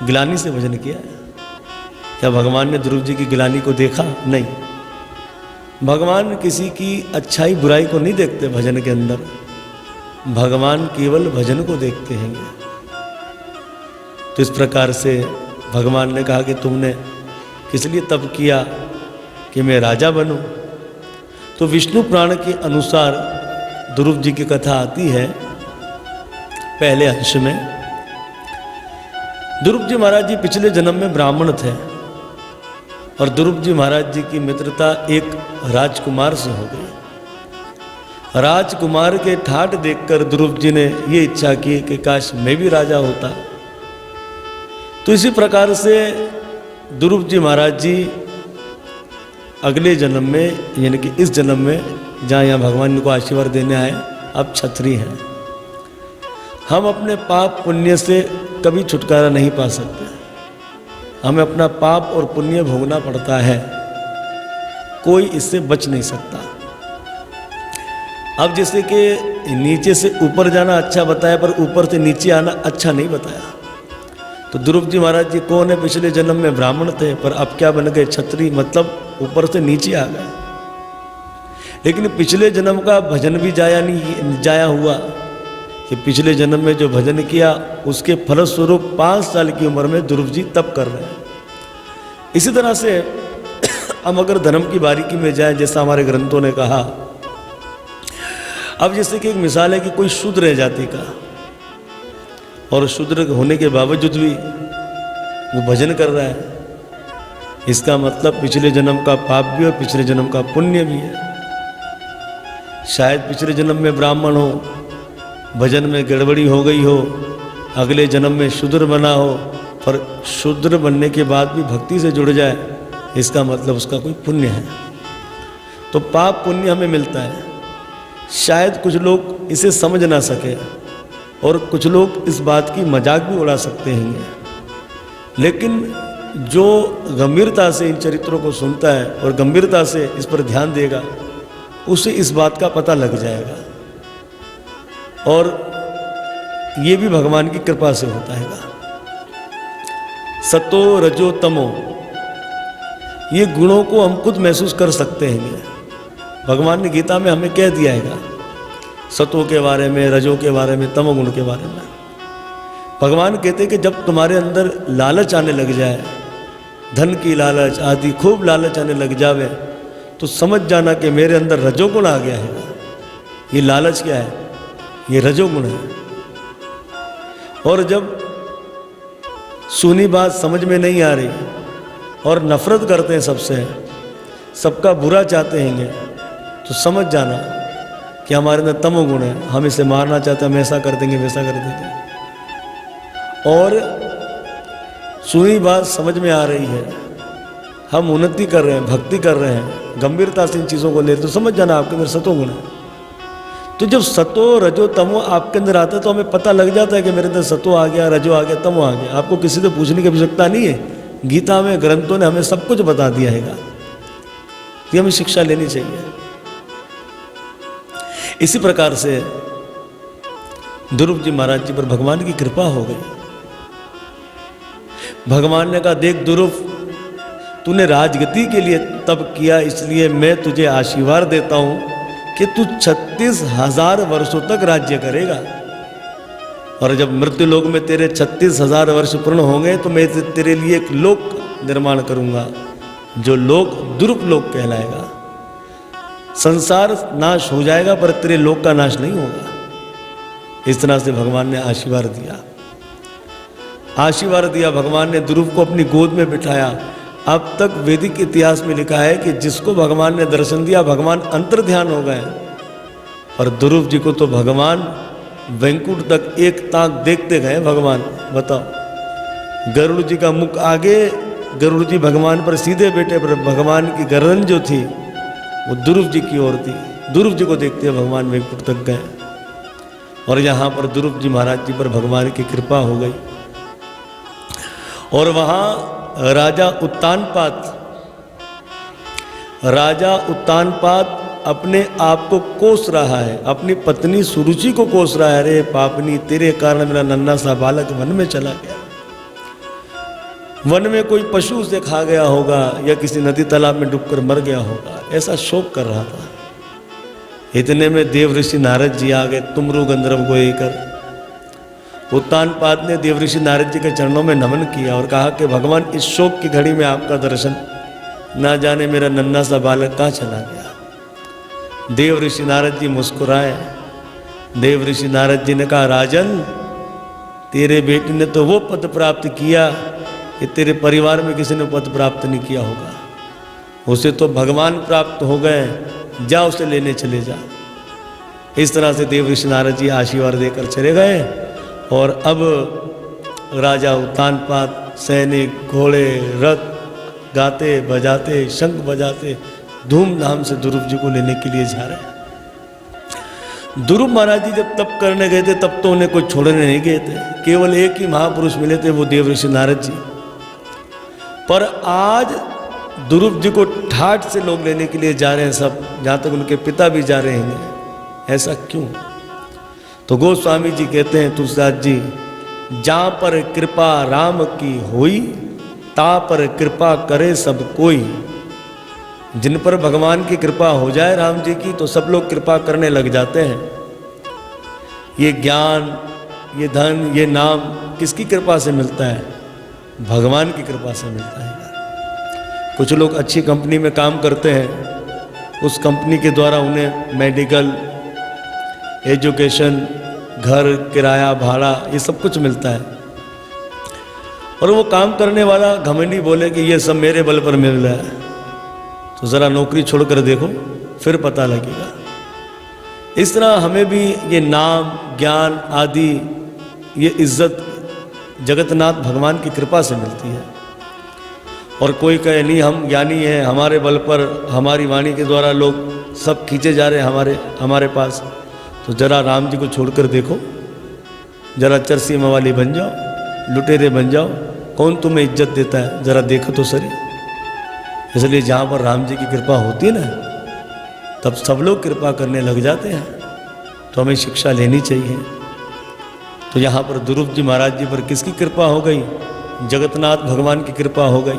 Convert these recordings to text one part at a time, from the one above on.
गिलानी से भजन किया। क्या भगवान ने ध्रुव जी की गिलानी को देखा? नहीं। भगवान किसी की अच्छाई बुराई को नहीं देखते भजन के अंदर, भगवान केवल भजन को देखते हैं। तो इस प्रकार से भगवान ने कहा कि तुमने किस लिए तप किया कि मैं राजा बनूं। तो विष्णु पुराण के अनुसार ध्रुव जी की कथा आती है पहले अंश में। ध्रुव जी महाराज जी पिछले जन्म में ब्राह्मण थे और ध्रुव जी महाराज जी की मित्रता एक राजकुमार से हो गई। राजकुमार के ठाठ देखकर ध्रुव जी ने ये इच्छा की कि काश मैं भी राजा होता। तो इसी प्रकार से ध्रुव जी महाराज जी अगले जन्म में, यानी कि इस जन्म में जहाँ यहाँ भगवान को आशीर्वाद देने आए, अब क्षत्रिय हैं। हम अपने पाप पुण्य से कभी छुटकारा नहीं पा सकते, हमें अपना पाप और पुण्य भोगना पड़ता है, कोई इससे बच नहीं सकता। अब जैसे कि नीचे से ऊपर जाना अच्छा बताया, पर ऊपर से नीचे आना अच्छा नहीं बताया। तो ध्रुव जी महाराज जी कौन है? पिछले जन्म में ब्राह्मण थे, पर अब क्या बन गए? क्षत्रिय, मतलब ऊपर से नीचे आ गए। लेकिन पिछले जन्म का भजन भी जाया हुआ कि पिछले जन्म में जो भजन किया उसके फलस्वरूप 5 साल की उम्र में ध्रुव जी तप कर रहे हैं। इसी तरह से हम अगर धर्म की बारीकी में जाएं, जैसा हमारे ग्रंथों ने कहा, अब जैसे कि एक मिसाल है कि कोई शूद्र है जाति का और शूद्र होने के बावजूद भी वो भजन कर रहा है, इसका मतलब पिछले जन्म का पाप भी और पिछले जन्म का पुण्य भी है। शायद पिछले जन्म में ब्राह्मण हो, भजन में गड़बड़ी हो गई हो, अगले जन्म में शूद्र बना हो, पर शूद्र बनने के बाद भी भक्ति से जुड़ जाए, इसका मतलब उसका कोई पुण्य है। तो पाप पुण्य हमें मिलता है। शायद कुछ लोग इसे समझ ना सके और कुछ लोग इस बात की मजाक भी उड़ा सकते हैं, लेकिन जो गंभीरता से इन चरित्रों को सुनता है और गंभीरता से इस पर ध्यान देगा, उसे इस बात का पता लग जाएगा। और ये भी भगवान की कृपा से होता है। सतो रजो तमो, ये गुणों को हम खुद महसूस कर सकते हैं। भगवान ने गीता में हमें कह दिया है सतो के बारे में, रजो के बारे में, तमोगुण के बारे में। भगवान कहते हैं कि जब तुम्हारे अंदर लालच आने लग जाए, धन की लालच आदि खूब लालच आने लग जावे, तो समझ जाना कि मेरे अंदर रजोगुण आ गया है। ये लालच क्या है? ये रजोगुण है। और जब सुनी बात समझ में नहीं आ रही और नफरत करते हैं सबसे, सबका बुरा चाहते हैं, तो समझ जाना कि हमारे अंदर तमोगुण है, हम इसे मारना चाहते हैं, हम ऐसा कर देंगे, वैसा कर देंगे। और सुनी बात समझ में आ रही है, हम उन्नति कर रहे हैं, भक्ति कर रहे हैं, गंभीरता से इन चीज़ों को ले, तो समझ जाना आपके अंदर सतोगुण है। तो जब सतो रजो तमो आपके अंदर आता है, तो हमें पता लग जाता है कि मेरे अंदर सतो आ गया, रजो आ गया, तमो आ गया। आपको किसी से पूछने की आवश्यकता नहीं है, गीता में ग्रंथों ने हमें सब कुछ बता दिया है कि हमें शिक्षा लेनी चाहिए। इसी प्रकार से ध्रुव जी महाराज जी पर भगवान की कृपा हो गई। भगवान ने कहा, देख ध्रुव, तूने राजगति के लिए तप किया, इसलिए मैं तुझे आशीर्वाद देता हूं कि तू 36,000 वर्षों तक राज्य करेगा। और जब मृत्यु लोक में तेरे 36,000 वर्ष पूर्ण होंगे, तो मैं तेरे लिए एक लोक निर्माण करूंगा, जो लोक ध्रुव लोक कहलाएगा। संसार नाश हो जाएगा, पर तेरे लोक का नाश नहीं होगा। इस तरह से भगवान ने आशीर्वाद दिया। आशीर्वाद दिया भगवान ने, ध्रुव को अपनी गोद में बिठाया। अब तक वैदिक इतिहास में लिखा है कि जिसको भगवान ने दर्शन दिया, भगवान अंतर्ध्यान हो गए। और ध्रुव जी को तो भगवान वैकुंठ तक एक ताक देखते गए। भगवान बताओ, गरुड़ जी का मुख आगे, गरुड़ जी भगवान पर सीधे बैठे, पर भगवान की गर्दन जो थी वो ध्रुव जी की ओर थी। ध्रुव जी को देखते भगवान वैकुंठ तक गए। और यहाँ पर ध्रुव जी महाराज जी पर भगवान की कृपा हो गई। और वहाँ राजा उत्तानपाद अपने आप को कोस रहा है, अपनी पत्नी सुरुचि को कोस रहा है। अरे पापनी, तेरे कारण मेरा नन्हा सा बालक वन में चला गया। वन में कोई पशु उसे खा गया होगा या किसी नदी तालाब में डूबकर मर गया होगा, ऐसा शोक कर रहा था। इतने में देव ऋषि नारद जी आ गए, तुमरु गंधर्व गोई कर। उत्तानपाद ने देव ऋषि नारद जी के चरणों में नमन किया और कहा कि भगवान, इस शोक की घड़ी में आपका दर्शन, ना जाने मेरा नन्हा सा बालक कहाँ चला गया। देव ऋषि नारद जी मुस्कुराए। देव ऋषि नारद जी ने कहा, राजन, तेरे बेटे ने तो वो पद प्राप्त किया कि तेरे परिवार में किसी ने पद प्राप्त नहीं किया होगा। उसे तो भगवान प्राप्त हो गए, जा उसे लेने चले जा। इस तरह से देव ऋषि नारद जी आशीर्वाद देकर चले गए। और अब राजा उत्तानपाद सैनिक, घोड़े, रथ गाते बजाते, शंख बजाते धूमधाम से ध्रुव जी को लेने के लिए जा रहे हैं। ध्रुव महाराज जी जब तप करने गए थे तब तो उन्हें कोई छोड़ने नहीं गए थे, केवल एक ही महापुरुष मिले थे, वो देव ऋषि नारद जी। पर आज ध्रुव जी को ठाठ से लोग लेने के लिए जा रहे हैं सब, जहाँ तक उनके पिता भी जा रहे हैं। ऐसा क्यों? तो गोस्वामी जी कहते हैं, तुलसीदास जी, जहाँ पर कृपा राम की होई, ता पर कृपा करे सब कोई। जिन पर भगवान की कृपा हो जाए राम जी की, तो सब लोग कृपा करने लग जाते हैं। ये ज्ञान, ये धन, ये नाम किसकी कृपा से मिलता है? भगवान की कृपा से मिलता है। कुछ लोग अच्छी कंपनी में काम करते हैं, उस कंपनी के द्वारा उन्हें मेडिकल, एजुकेशन, घर, किराया, भाड़ा, ये सब कुछ मिलता है। और वो काम करने वाला घमंडी बोले कि ये सब मेरे बल पर मिल रहा है, तो ज़रा नौकरी छोड़कर देखो, फिर पता लगेगा। इस तरह हमें भी ये नाम, ज्ञान आदि, ये इज्जत जगन्नाथ भगवान की कृपा से मिलती है। और कोई कहे नहीं हम ज्ञानी हैं, हमारे बल पर, हमारी वाणी के द्वारा लोग सब खींचे जा रहे हैं हमारे पास, तो जरा राम जी को छोड़कर देखो, जरा चरसी मवाली बन जाओ, लुटेरे बन जाओ, कौन तुम्हें इज्जत देता है, जरा देखो तो सही। इसलिए जहाँ पर राम जी की कृपा होती है ना, तब सब लोग कृपा करने लग जाते हैं। तो हमें शिक्षा लेनी चाहिए। तो यहाँ पर ध्रुव जी महाराज जी पर किसकी कृपा हो गई? जगन्नाथ भगवान की कृपा हो गई।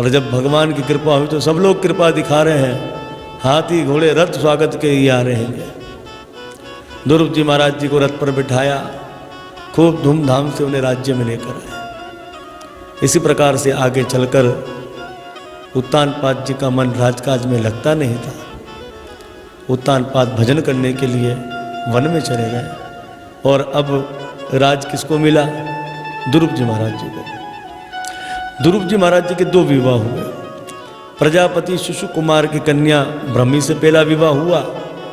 और जब भगवान की कृपा हुई तो सब लोग कृपा दिखा रहे हैं, हाथी घोड़े रथ स्वागत के ही आ रहे हैं। ध्रुव जी महाराज जी को रथ पर बिठाया, खूब धूमधाम से उन्हें राज्य में लेकर आए। इसी प्रकार से आगे चलकर उत्तानपाद जी का मन राजकाज में लगता नहीं था। उत्तानपाद भजन करने के लिए वन में चले गए। और अब राज किसको मिला? ध्रुव जी महाराज जी को। ध्रुव जी महाराज जी के दो विवाह हुए। प्रजापति शिशु कुमार की कन्या ब्रह्मी से पहला विवाह हुआ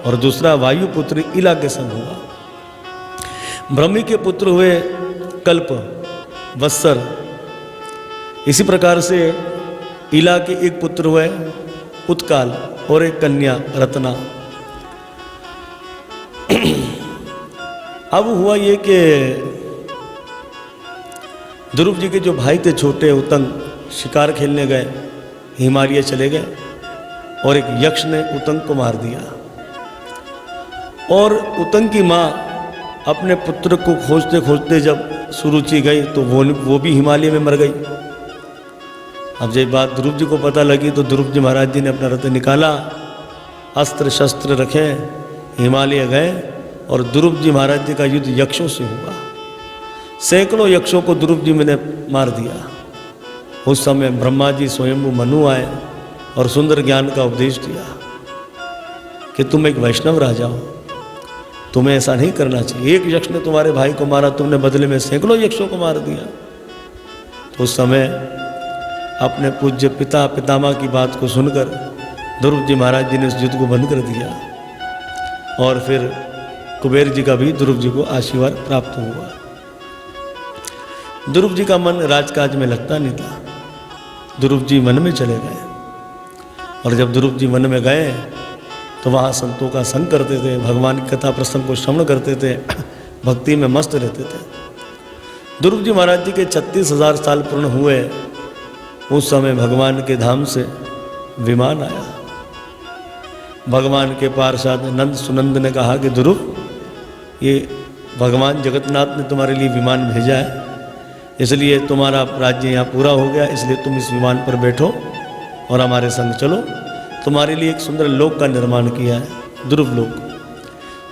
और दूसरा वायुपुत्र इला के संग हुआ। ब्रह्मी के पुत्र हुए कल्प, वत्सर। इसी प्रकार से इला के एक पुत्र हुए उत्काल और एक कन्या रत्ना। अब हुआ ये कि ध्रुव जी के जो भाई थे छोटे उतंग, शिकार खेलने गए, हिमालय चले गए और एक यक्ष ने उतंग को मार दिया। और उतंग की माँ अपने पुत्र को खोजते खोजते जब सुरुचि गई तो वो भी हिमालय में मर गई। अब जब बात ध्रुव जी को पता लगी तो ध्रुव जी महाराज जी ने अपना रथ निकाला, अस्त्र शस्त्र रखे, हिमालय गए और ध्रुव जी महाराज जी का युद्ध यक्षों से हुआ। सैकड़ों यक्षों को ध्रुव जी ने मार दिया। उस समय ब्रह्मा जी स्वयंभू मनु आए और सुंदर ज्ञान का उपदेश दिया कि तुम एक वैष्णव राजा हो, तुम्हें ऐसा नहीं करना चाहिए। एक यक्ष ने तुम्हारे भाई को मारा, तुमने बदले में सैकड़ों यक्षों को मार दिया। तो उस समय अपने पूज्य पिता पितामह की बात को सुनकर ध्रुव जी महाराज जी ने उस युद्ध को बंद कर दिया। और फिर कुबेर जी का भी ध्रुव जी को आशीर्वाद प्राप्त हुआ। ध्रुव जी का मन राजकाज में लगता नहीं था। ध्रुव जी वन में चले गए। और जब ध्रुव जी वन में गए तो वहाँ संतों का संग करते थे, भगवान की कथा प्रसंग को श्रवण करते थे, भक्ति में मस्त रहते थे। ध्रुव जी महाराज जी के 36,000 साल पूर्ण हुए। उस समय भगवान के धाम से विमान आया। भगवान के पार्षद नंद सुनंद ने कहा कि ध्रुव, ये भगवान जगन्नाथ ने तुम्हारे लिए विमान भेजा है, इसलिए तुम्हारा राज्य यहाँ पूरा हो गया, इसलिए तुम इस विमान पर बैठो और हमारे संग चलो। तुम्हारे लिए एक सुंदर लोक का निर्माण किया है, ध्रुव लोक।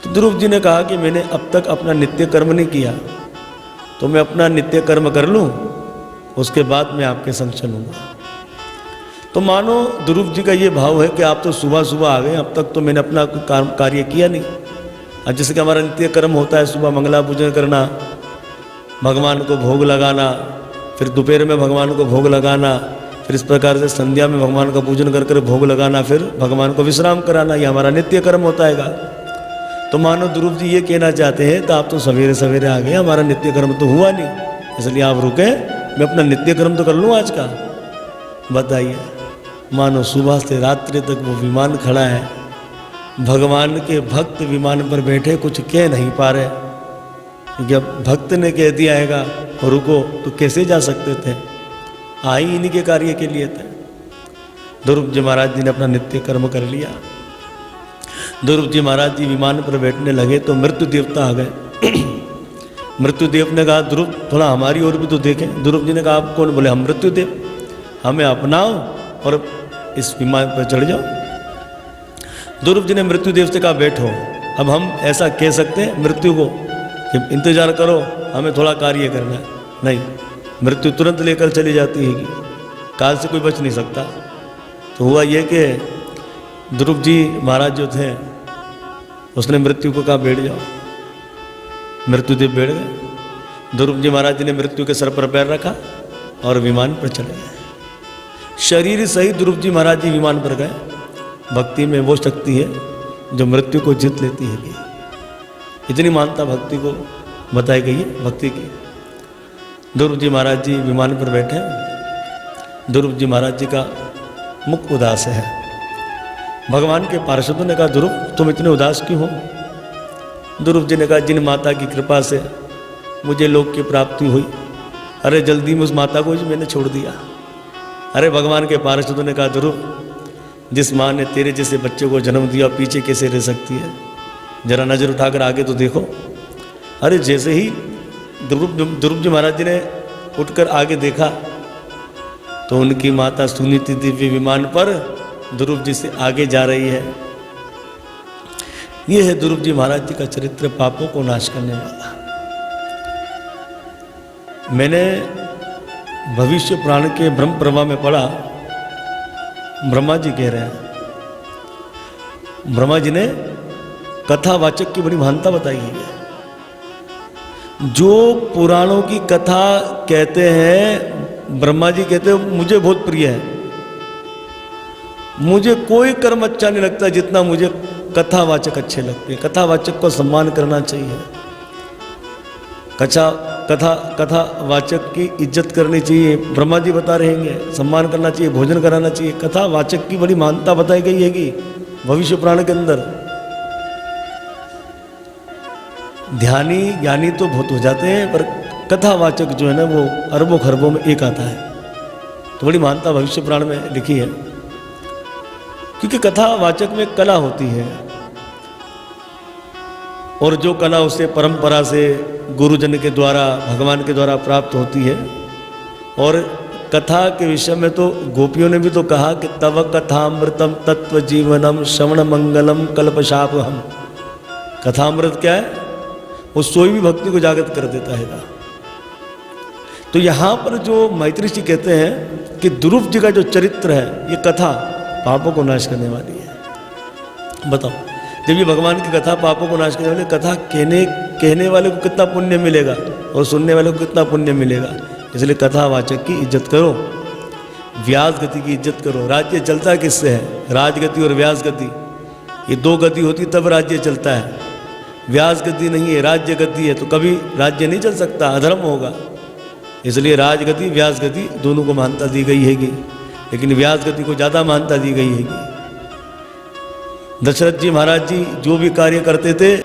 तो ध्रुव जी ने कहा कि मैंने अब तक अपना नित्य कर्म नहीं किया, तो मैं अपना नित्य कर्म कर लूँ, उसके बाद मैं आपके संग चलूँगा। तो मानो ध्रुव जी का ये भाव है कि आप तो सुबह सुबह आ गए, अब तक तो मैंने अपना कोई कार्य किया नहीं। अब जैसे कि हमारा नित्य कर्म होता है, सुबह मंगला पूजन करना, भगवान को भोग लगाना, फिर दोपहर में भगवान को भोग लगाना, फिर इस प्रकार से संध्या में भगवान का पूजन कर कर भोग लगाना, फिर भगवान को विश्राम कराना, ये हमारा नित्य कर्म होता है। तो मानो ध्रुव जी ये कहना चाहते हैं तो आप तो सवेरे सवेरे आ गए, हमारा नित्य कर्म तो हुआ नहीं, इसलिए आप रुके, मैं अपना नित्य कर्म तो कर लूँ आज का। बताइए, मानो सुबह से रात्रि तक वो विमान खड़ा है, भगवान के भक्त विमान पर बैठे कुछ कह नहीं पा रहे, क्योंकि अब भक्त ने कह दिया हैगा रुको, तो कैसे जा सकते थे, आई इन्हीं के कार्य के लिए थे। ध्रुव जी महाराज जी ने अपना नित्य कर्म कर लिया। ध्रुव जी महाराज जी विमान पर बैठने लगे तो मृत्यु देवता आ गए। मृत्यु देव ने कहा ध्रुव थोड़ा हमारी ओर भी तो देखें। ध्रुव जी ने कहा आप कौन? बोले हम मृत्यु देव, हमें अपनाओ और इस विमान पर चढ़ जाओ। ध्रुव जी ने मृत्यु देव से कहा बैठो। अब हम ऐसा कह सकते हैं मृत्यु को कि इंतजार करो, हमें थोड़ा कार्य करना है? नहीं, मृत्यु तुरंत लेकर चली जाती है, काल से कोई बच नहीं सकता। तो हुआ ये कि ध्रुव जी महाराज जो थे उसने मृत्यु को कहा बैठ जाओ। मृत्युदेव बैठ गए। ध्रुव जी महाराज जी ने मृत्यु के सर पर पैर रखा और विमान पर चले गए। शरीर सहित ध्रुव जी महाराज जी विमान पर गए। भक्ति में वो शक्ति है जो मृत्यु को जीत लेती है कि इतनी मानता भक्ति को बताई गई है, भक्ति की। ध्रुव जी महाराज जी विमान पर बैठे। ध्रुव जी महाराज जी का मुख उदास है। भगवान के पार्षदों ने कहा ध्रुव तुम इतने उदास क्यों हो? ध्रुव जी ने कहा जिन माता की कृपा से मुझे लोक की प्राप्ति हुई, अरे जल्दी में उस माता को मैंने छोड़ दिया। अरे भगवान के पार्षदों ने कहा ध्रुव जिस माँ ने तेरे जैसे बच्चे को जन्म दिया पीछे कैसे रह सकती है? जरा नज़र उठाकर आगे तो देखो। अरे जैसे ही ध्रुव जी महाराज जी ने उठकर आगे देखा तो उनकी माता सुनीति दिव्य विमान पर ध्रुव जी से आगे जा रही है। ये है ध्रुव जी महाराज जी का चरित्र, पापों को नाश करने वाला। मैंने भविष्य पुराण के ब्रह्म प्रभा में पढ़ा, ब्रह्मा जी कह रहे हैं, ब्रह्मा जी ने कथावाचक की बड़ी महानता बताई है। जो पुराणों की कथा कहते हैं, ब्रह्मा जी कहते हैं मुझे बहुत प्रिय है। मुझे कोई कर्म अच्छा नहीं लगता जितना मुझे कथावाचक अच्छे लगते हैं। कथावाचक को सम्मान करना चाहिए। कथावाचक की इज्जत करनी चाहिए। ब्रह्मा जी बता रहेंगे सम्मान करना चाहिए, भोजन कराना चाहिए। कथावाचक की बड़ी महानता बताई गई है कि भविष्य पुराण के अंदर ध्यानी ज्ञानी तो बहुत हो जाते हैं, पर कथावाचक जो है ना वो अरबों खरबों में एक आता है। तो बड़ी महानता भविष्य पुराण में लिखी है, क्योंकि कथावाचक में कला होती है और जो कला उसे परंपरा से गुरुजन के द्वारा, भगवान के द्वारा प्राप्त होती है। और कथा के विषय में तो गोपियों ने भी तो कहा कि तव कथामृतम तत्व जीवनम श्रवण मंगलम कल्पशापहम। कथामृत क्या है? वो सोई भी भक्ति को जागृत कर देता है। तो यहाँ पर जो मैत्री जी कहते हैं कि ध्रुव जी का जो चरित्र है, ये कथा पापों को नाश करने वाली है। बताओ, जब ये भगवान की कथा पापों को नाश करने वाली, कथा कहने वाले को कितना पुण्य मिलेगा और सुनने वाले को कितना पुण्य मिलेगा। इसलिए कथावाचक की इज्जत करो, व्यास गति की इज्जत करो। राज्य चलता किससे है? राजगति और व्यास गति, ये दो गति होती तब राज्य चलता है। व्यास गति नहीं है, राज्य गति है, तो कभी राज्य नहीं चल सकता, अधर्म होगा। इसलिए राजगति व्यास गति दोनों को मान्यता दी गई हैगी, लेकिन व्यास गति को ज़्यादा मान्यता दी गई हैगी। दशरथ जी महाराज जी जो भी कार्य करते थे